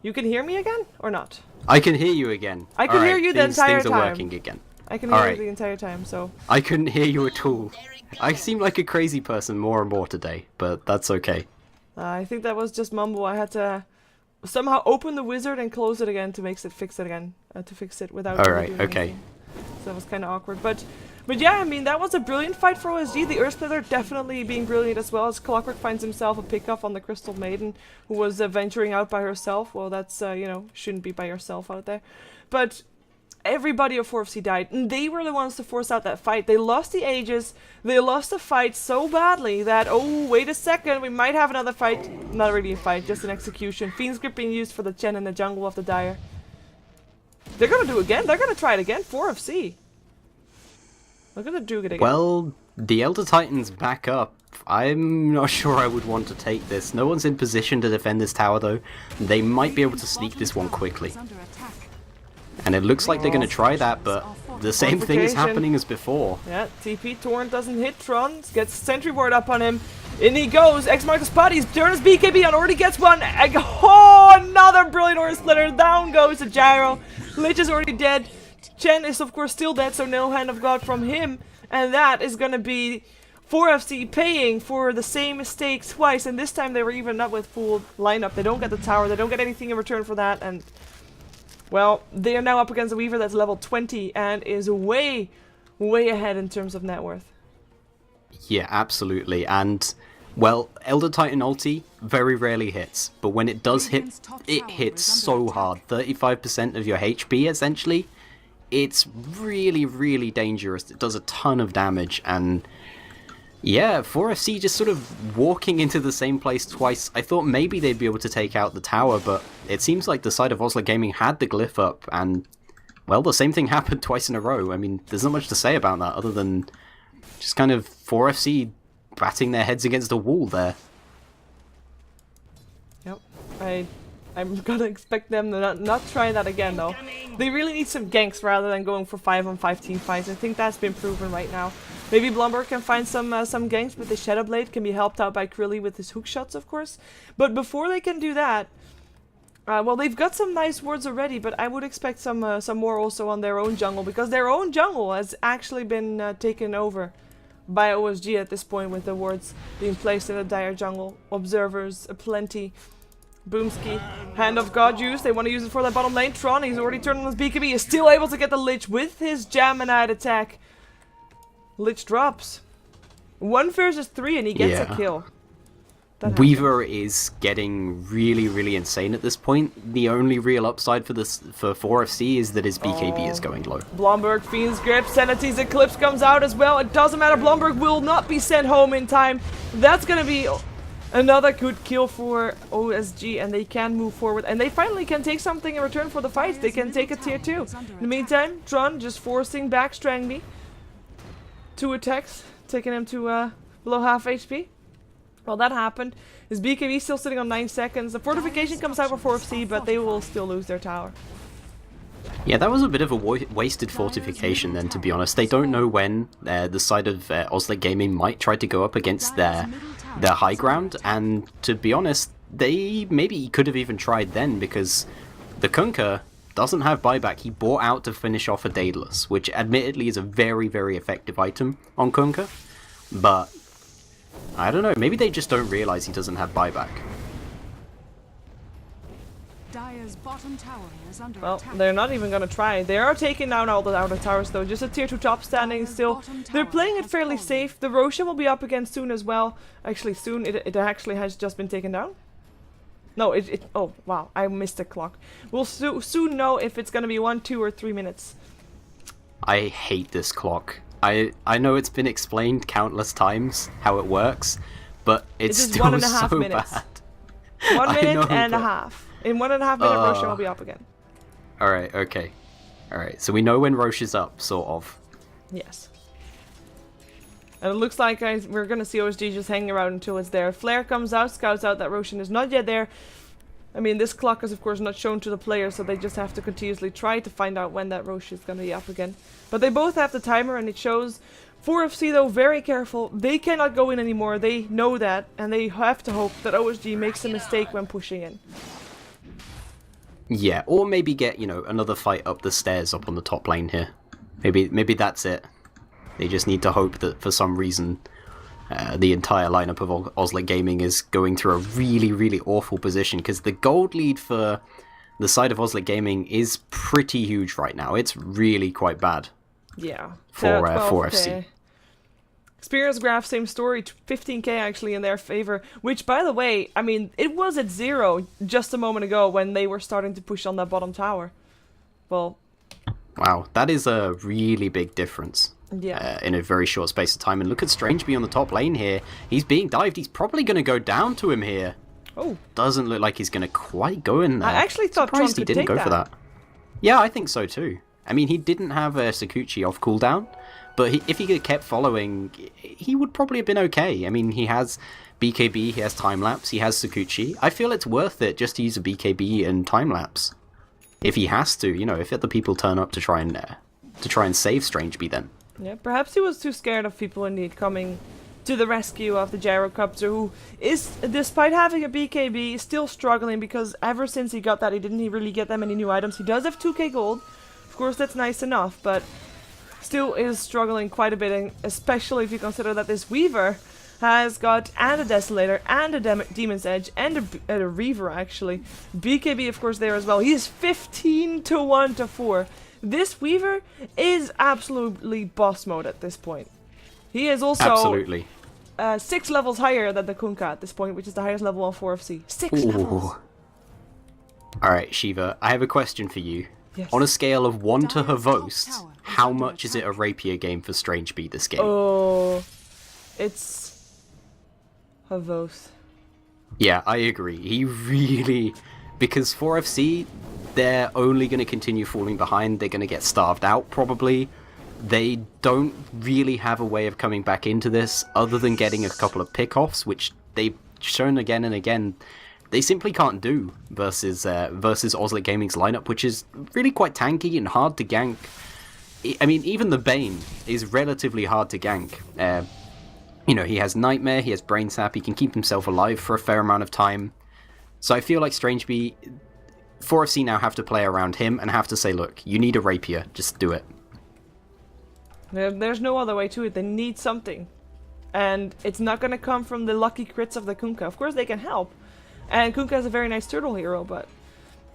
S1: You can hear me again or not?
S2: I can hear you again.
S1: I can hear you the entire time.
S2: Things are working again.
S1: I can hear you the entire time, so...
S2: I couldn't hear you at all. I seem like a crazy person more and more today, but that's okay.
S1: I think that was just mumble. I had to somehow open the wizard and close it again to fix it again. To fix it without
S2: Alright,
S1: doing
S2: okay.
S1: anything. So that was kind of awkward, But yeah, I mean, that was a brilliant fight for OSG. The Earthsplitter definitely being brilliant as well, as Clockwork finds himself a pickoff on the Crystal Maiden, who was venturing out by herself. Well, that's, you know, shouldn't be by yourself out there. But everybody of 4FC died, and they were the ones to force out that fight. They lost the Aegis, they lost the fight so badly that, oh, wait a second, we might have another fight. Not really a fight, just an execution. Fiend's Grip being used for the Chen in the jungle of the Dire. They're gonna do it again, they're gonna try it again, 4FC. They're gonna do it again.
S2: Well, the Elder Titan's back up. I'm not sure I would want to take this. No one's in position to defend this tower, though. They might be able to sneak this one quickly. And it looks like they're going to try that, but the same thing is happening as before.
S1: Yeah, TP Torrent doesn't hit Tron. Gets Sentry Ward up on him. In he goes. X marks the spot. He's turning his BKB on. Already gets one. Oh, another brilliant Aura Splitter. Down goes the Gyro. Lich is already dead. Chen is of course still dead, so no hand of God from him. And that is going to be 4FC paying for the same mistake twice. And this time they were even up with full lineup. They don't get the tower. They don't get anything in return for that. And, well, they are now up against a Weaver that's level 20 and is way, way ahead in terms of net worth.
S2: Yeah, absolutely. And, well, Elder Titan ulti very rarely hits. But when it does hit, it hits so hard. 35% of your HP, essentially. It's really, really dangerous. It does a ton of damage, and yeah, 4FC just sort of walking into the same place twice. I thought maybe they'd be able to take out the tower, but it seems like the side of Oslic Gaming had the glyph up, and, well, the same thing happened twice in a row. I mean, there's not much to say about that, other than just kind of 4FC batting their heads against the wall there.
S1: Yep, I'm gonna expect them to not try that again, though. They really need some ganks rather than going for 5-on-5 team fights. I think that's been proven right now. Maybe Blomberg can find some ganks with the Shadow Blade, can be helped out by Krilly with his hook shots, of course. But before they can do that, well, they've got some nice wards already, but I would expect some more also on their own jungle, because their own jungle has actually been taken over by OSG at this point, with the wards being placed in the Dire jungle. Observers aplenty. Boomski, Hand of God use. They want to use it for that bottom lane. Tron, he's already turned on his BKB. Is still able to get the Lich with his Jamanite attack. Lich drops. 1 versus 3 and he gets a kill. that
S2: Weaver is getting really, really insane at this point. The only real upside for 4FC is that his BKB is going low.
S1: Blomberg, Fiend's Grip, Sanity's Eclipse comes out as well. It doesn't matter, Blomberg will not be sent home in time. That's gonna be another good kill for OSG, and they can move forward. And they finally can take something in return for the fight. They can take a tier 2. In the meantime, Tron just forcing back Strangby. 2 attacks, taking him to below half HP. Well, that happened. His BKB still sitting on 9 seconds. The fortification comes out for 4FC, but they will still lose their tower.
S2: Yeah, that was a bit of a wasted fortification then, to be honest. They don't know when the side of Oslo Gaming might try to go up against their high ground, and to be honest, they maybe could have even tried then, because the Kunkka doesn't have buyback. He bought out to finish off a Daedalus, which admittedly is a very, very effective item on Kunkka, but I don't know, maybe they just don't realize he doesn't have buyback.
S3: Dire's bottom tower is under
S1: Well,
S3: attack.
S1: they're not even gonna try. They are taking down all the outer towers though. Just a tier 2 top standing still. They're playing it fairly safe. The Roshan will be up again soon as well. Actually, soon. It actually has just been taken down. No, oh, wow. I missed the clock. We'll soon know if it's gonna be 1, 2, or 3 minutes.
S2: I hate this clock. I know it's been explained countless times how it works, but it's
S1: It is
S2: still
S1: 1.5
S2: so
S1: minutes.
S2: bad.
S1: 1
S2: I
S1: minute
S2: know,
S1: and a
S2: but-
S1: half. In 1.5 minutes, Roshan will be up again.
S2: Alright, okay. Alright, so we know when Roche is up, sort of.
S1: Yes. And it looks like we're gonna see OSG just hanging around until it's there. Flare comes out, scouts out that Roshan is not yet there. I mean, this clock is of course not shown to the players, so they just have to continuously try to find out when that Roche is gonna be up again. But they both have the timer, and it shows. 4FC though, very careful. They cannot go in anymore. They know that, and they have to hope that OSG makes a mistake when pushing in.
S2: Yeah, or maybe get, you know, another fight up the stairs up on the top lane here. Maybe that's it. They just need to hope that for some reason the entire lineup of Oslo Gaming is going through a really, really awful position, because the gold lead for the side of Oslo Gaming is pretty huge right now. It's really quite bad.
S1: Yeah.
S2: For
S1: 12K.
S2: 4FC.
S1: Experience graph, same story, 15k actually in their favor, which by the way, I mean, it was at 0 just a moment ago when they were starting to push on that bottom tower. Well,
S2: Wow, that is a really big difference.
S1: yeah.
S2: In a very short space of time. And look at Strangebee on the top lane here. He's being dived. He's probably going to go down to him here.
S1: Oh,
S2: Doesn't look like he's going to quite go in there.
S1: I actually thought Tron
S2: Surprised he
S1: could
S2: didn't
S1: take
S2: go for that. Yeah, I think so too. I mean, he didn't have Sakuchi off cooldown, but if he had kept following, he would probably have been okay. I mean, he has BKB, he has time-lapse, he has Sakuchi. I feel it's worth it just to use a BKB and time-lapse. If he has to, you know, if other people turn up to try and save Strangebee then.
S1: Yeah, perhaps he was too scared of people indeed coming to the rescue of the Gyrocopter, who is, despite having a BKB, still struggling because ever since he got that, he didn't really get that many new items. He does have 2k gold. Of course, that's nice enough, but still is struggling quite a bit, and especially if you consider that this Weaver has got and a Desolator and a Demon's Edge and a Reaver actually. BKB of course there as well. He is 15 to 1 to 4. This Weaver is absolutely boss mode at this point. He is also
S2: Absolutely.
S1: 6 levels higher than the Kunkka at this point, which is the highest level on 4FC. 6 levels!
S2: Alright, Shiva, I have a question for you.
S1: Yes.
S2: On a scale of 1 to
S3: Dire's
S2: Havos,
S3: top tower is
S2: how
S3: under
S2: much is it a rapier game for Strangebee this game?
S1: Oh, it's Havos.
S2: Yeah, I agree. He really... Because 4FC, they're only going to continue falling behind. They're going to get starved out, probably. They don't really have a way of coming back into this, other than getting a couple of pickoffs, which they've shown again and again they simply can't do versus Oslo Gaming's lineup, which is really quite tanky and hard to gank. I mean, even the Bane is relatively hard to gank. You know, he has Nightmare, he has Brain Sap, he can keep himself alive for a fair amount of time. So I feel like Strangebee, 4FC now have to play around him and have to say, look, you need a rapier, just do it.
S1: There's no other way to it. They need something. And it's not going to come from the lucky crits of the Kunkka. Of course they can help. And Kunkka is a very nice turtle hero, but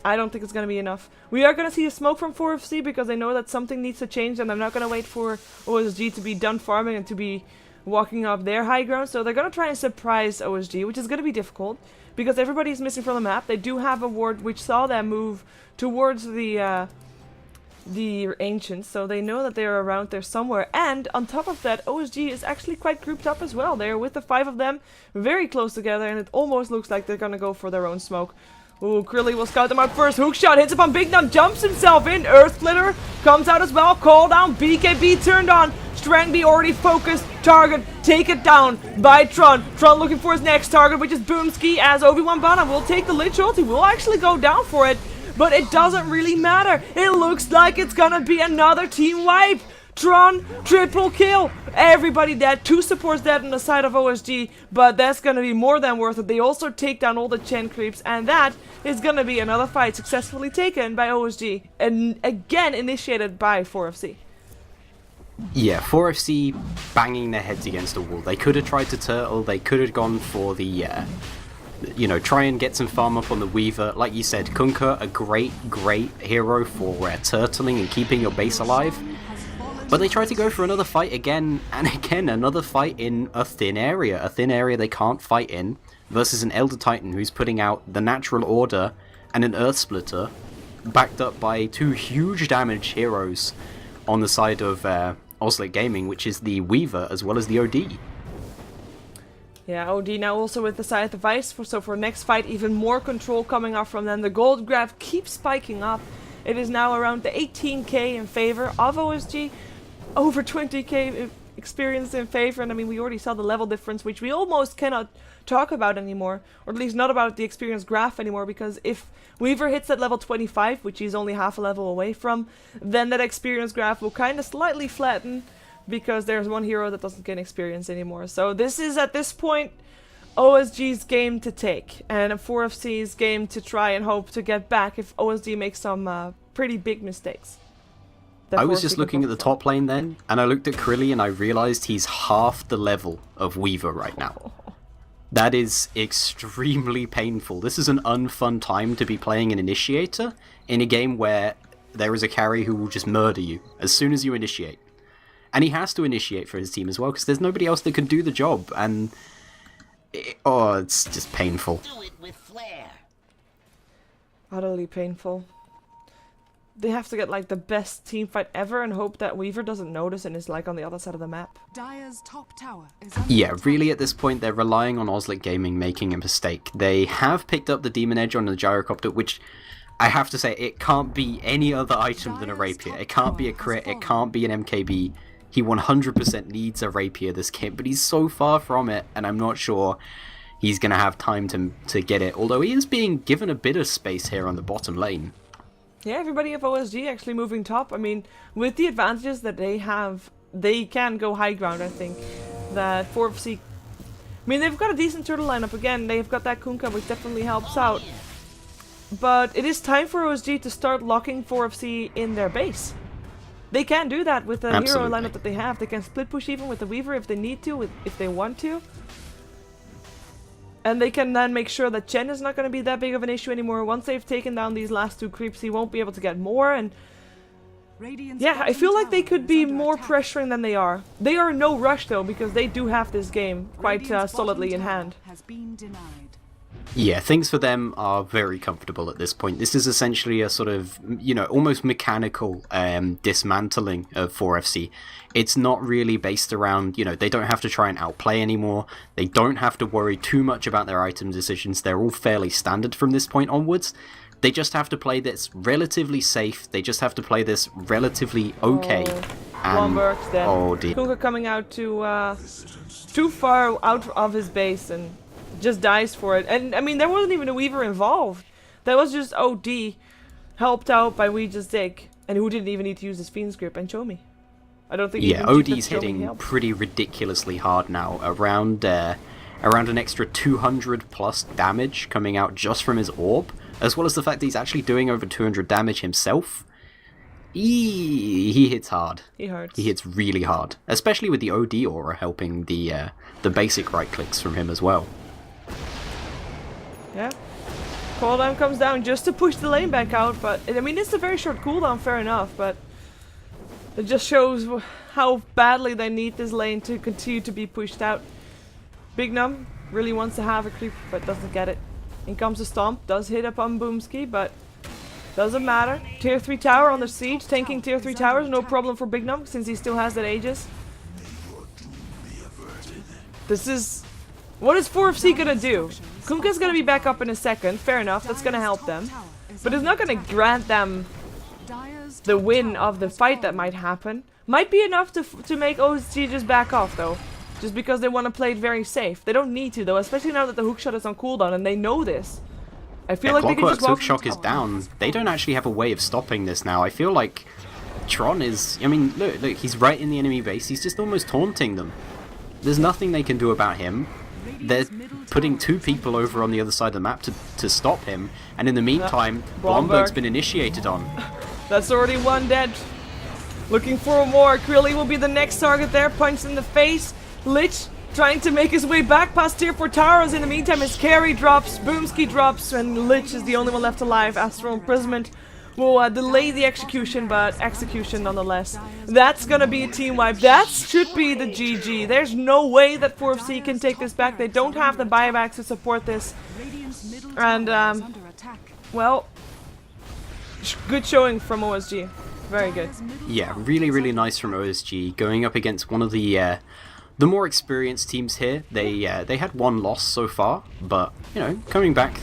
S1: I don't think it's going to be enough. We are going to see a smoke from 4FC because they know that something needs to change, and I'm not going to wait for OSG to be done farming and to be walking up their high ground. So they're going to try and surprise OSG, which is going to be difficult because everybody's missing from the map. They do have a ward which saw them move towards the Ancients, so they know that they're around there somewhere. And on top of that, OSG is actually quite grouped up as well. They're with the 5 of them, very close together, and it almost looks like they're gonna go for their own smoke. Ooh, Krilly will scout them out first. Hook shot hits upon Big Num, jumps himself in. Earth Splitter comes out as well. Call down. BKB turned on. Strangby already focused. Target take it down by Tron. Tron looking for his next target, which is Boomski, as Obi-Wan Bana will take the Lich ult. He will actually go down for it. But it doesn't really matter. It looks like it's gonna be another team wipe. Tron, triple kill. Everybody dead. 2 supports dead on the side of OSG. But that's gonna be more than worth it. They also take down all the Chen creeps. And that is gonna be another fight successfully taken by OSG. And again initiated by 4FC.
S2: Yeah, 4FC banging their heads against the wall. They could have tried to turtle. They could have gone for the... you know, try and get some farm up on the Weaver. Like you said, Kunkka, a great hero for turtling and keeping your base alive. But they tried to go for another fight again and again, another fight in a thin area they can't fight in, versus an Elder Titan who's putting out the Natural Order and an Earth Splitter, backed up by 2 huge damage heroes on the side of Oslic Gaming, which is the Weaver as well as the OD.
S1: Yeah, OD now also with the Scythe of Ice, so for next fight even more control coming up from them. The gold graph keeps spiking up. It is now around the 18k in favor of OSG, over 20k experience in favor, and I mean we already saw the level difference, which we almost cannot talk about anymore, or at least not about the experience graph anymore, because if Weaver hits at level 25, which he's only half a level away from, then that experience graph will kind of slightly flatten, because there's one hero that doesn't get experience anymore. So this is, at this point, OSG's game to take, and 4FC's game to try and hope to get back if OSG makes some pretty big mistakes.
S2: I was just looking at the top lane then, and I looked at Krilly and I realized he's half the level of Weaver right now. That is extremely painful. This is an unfun time to be playing an Initiator in a game where there is a carry who will just murder you as soon as you initiate. And he has to initiate for his team as well, because there's nobody else that can do the job, and... it's just painful.
S4: Do it with flair.
S1: Utterly painful. They have to get, like, the best team fight ever and hope that Weaver doesn't notice and is, like, on the other side of the map.
S3: Dire's top tower is under
S2: Yeah,
S3: attack.
S2: really at this point they're relying on Oslic Gaming making a mistake. They have picked up the Demon Edge on the Gyrocopter, which... I have to say, it can't be any other item than a Rapier. It can't be a crit, it can't be an MKB. He 100% needs a Rapier this game, but he's so far from it, and I'm not sure he's going to have time to get it. Although he is being given a bit of space here on the bottom lane.
S1: Yeah, everybody of OSG actually moving top. I mean, with the advantages that they have, they can go high ground, I think. That 4FC... I mean, they've got a decent turtle lineup again. They've got that Kunkka, which definitely helps out. But it is time for OSG to start locking 4FC in their base. They can do that with the hero lineup that they have. They can split push even with the Weaver if they need to, if they want to. And they can then make sure that Chen is not going to be that big of an issue anymore. Once they've taken down these last 2 creeps, he won't be able to get more. And
S3: Radiant's
S1: yeah, I
S3: bottom
S1: feel like they
S3: tower
S1: could
S3: is
S1: be
S3: under
S1: more
S3: attack.
S1: pressuring than they are. They are in no rush though, because they do have this game quite
S3: Radiant's
S1: solidly
S3: bottom
S1: in
S3: tower
S1: hand.
S3: has been denied.
S2: Yeah, things for them are very comfortable at this point. This is essentially a sort of, you know, almost mechanical dismantling of 4FC. It's not really based around, you know, they don't have to try and outplay anymore. They don't have to worry too much about their item decisions. They're all fairly standard from this point onwards. They just have to play this relatively safe. They just have to play this relatively okay.
S1: One works then.
S2: Oh dear.
S1: Kunkka coming out too far out of his base and just dies for it. And I mean, there wasn't even a Weaver involved. That was just OD helped out by We Just Dig, and who didn't even need to use his Fiend's Grip and Show Me. I don't think.
S2: Yeah,
S1: even
S2: OD's
S1: Show Me
S2: hitting
S1: helped.
S2: pretty ridiculously hard now. Around an extra 200 plus damage coming out just from his orb, as well as the fact that he's actually doing over 200 damage himself. He hits hard.
S1: He hurts.
S2: He hits really hard, especially with the OD aura helping the basic right clicks from him as well.
S1: Yeah. Cooldown comes down just to push the lane back out, but I mean it's a very short cooldown, fair enough, but It just shows how badly they need this lane to continue to be pushed out. Big Num really wants to have a creep, but doesn't get it. In comes the Stomp, does hit upon Boomski, but doesn't matter. Tier 3 tower on the siege, tanking Tier 3 towers, no problem for Big Num, since he still has that Aegis. This is... What is 4FC gonna do? Kunkka's gonna be back up in a second, fair enough, that's gonna help them. But it's not gonna grant them the win of the fight that might happen. Might be enough to make OSG just back off though. Just because they want to play it very safe. They don't need to though, especially now that the hookshot is on cooldown and they know this. I feel like they can just walk...
S2: Hookshot is down. They don't actually have a way of stopping this now. I feel like Tron is... I mean, look, he's right in the enemy base. He's just almost taunting them. There's nothing they can do about him. They're putting 2 people over on the other side of the map to stop him. And in the meantime, Blomberg's been initiated on.
S1: That's already 1 dead. Looking for more. Krilly will be the next target there. Punched in the face. Lich trying to make his way back past tier 4 towers. In the meantime, his carry drops. Boomski drops. And Lich is the only one left alive. Astral Imprisonment will delay the execution, but execution nonetheless. That's gonna be a team wipe. That should be the GG. There's no way that 4FC can take this back. They don't have the buybacks to support this. And, well, good showing from OSG. Very good.
S2: Yeah, really nice from OSG. Going up against one of the more experienced teams here. They had 1 loss so far, but, you know, coming back,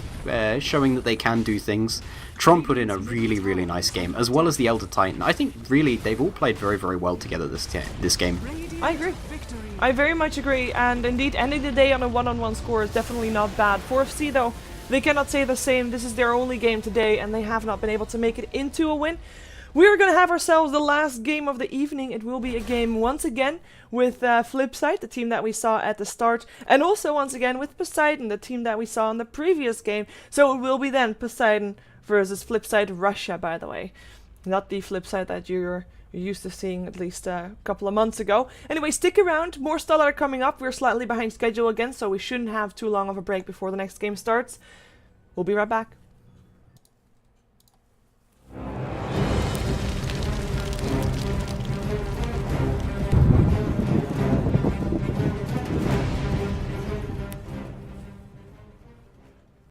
S2: showing that they can do things. Tron put in a really nice game, as well as the Elder Titan. I think, really, they've all played very well together this game.
S1: I agree. I very much agree, and indeed, ending the day on a 1-on-1 score is definitely not bad. 4FC, though, they cannot say the same. This is their only game today, and they have not been able to make it into a win. We're going to have ourselves the last game of the evening. It will be a game once again with Flipside, the team that we saw at the start, and also once again with Poseidon, the team that we saw in the previous game. So it will be then Poseidon versus Flipside Russia, by the way. Not the Flipside that you're used to seeing at least a couple of months ago. Anyway, stick around. More StarLadder coming up. We're slightly behind schedule again, so we shouldn't have too long of a break before the next game starts. We'll be right back.